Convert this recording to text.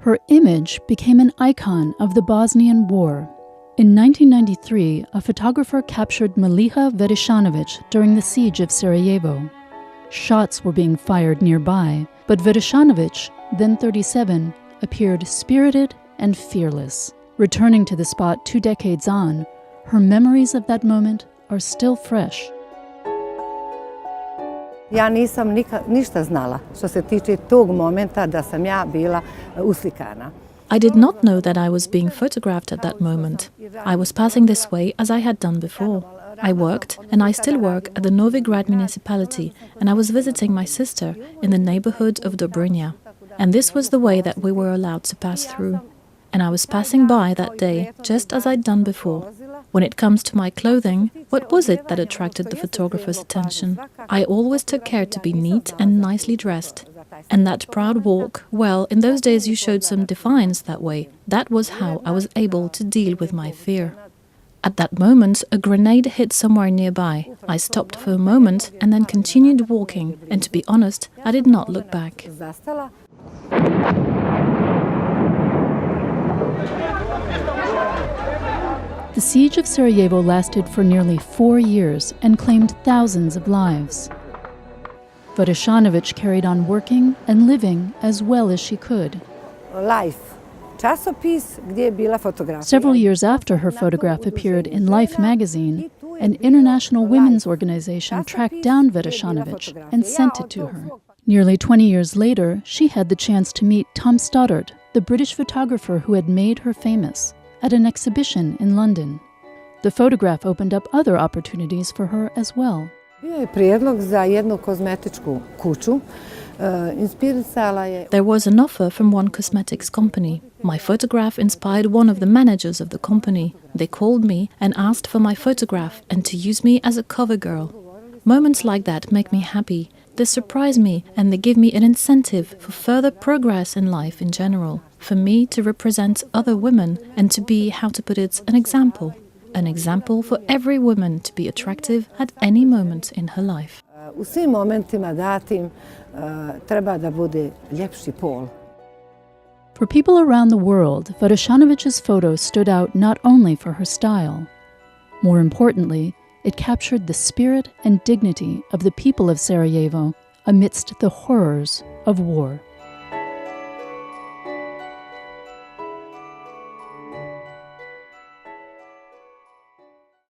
Her image became an icon of the Bosnian War. In 1993, a photographer captured Meliha Varesanovic during the Siege of Sarajevo. Shots were being fired nearby, but Varesanovic, then 37, appeared spirited and fearless. Returning to the spot 2 decades on, her memories of that moment are still fresh. Ja nisam ništa znala što se tiče tog momenta da sam ja bila uslikana. I did not know that I was being photographed at that moment. I was passing this way as I had done before. I worked, and I still work, at the Novigrad municipality, and I was visiting my sister in the neighborhood of Dobrinja. And this was the way that we were allowed to pass through. And I was passing by that day, just as I'd done before. When it comes to my clothing, what was it that attracted the photographer's attention? I always took care to be neat and nicely dressed. And that proud walk, well, in those days you showed some defiance that way. That was how I was able to deal with my fear. At that moment, a grenade hit somewhere nearby. I stopped for a moment and then continued walking, and to be honest, I did not look back. The Siege of Sarajevo lasted for nearly 4 years and claimed thousands of lives. Varesanovic carried on working and living as well as she could. Several years after her photograph appeared in Life magazine, an international women's organization tracked down Varesanovic and sent it to her. Nearly 20 years later, she had the chance to meet Tom Stoddard, the British photographer who had made her famous, at an exhibition in London. The photograph opened up other opportunities for her as well. There was an offer from one cosmetics company. My photograph inspired one of the managers of the company. They called me and asked for my photograph and to use me as a cover girl. Moments like that make me happy. They surprise me and they give me an incentive for further progress in life in general. For me to represent other women and to be, how to put it, an example. An example for every woman to be attractive at any moment in her life. For people around the world, Varesanovic's photo stood out not only for her style. More importantly, it captured the spirit and dignity of the people of Sarajevo amidst the horrors of war.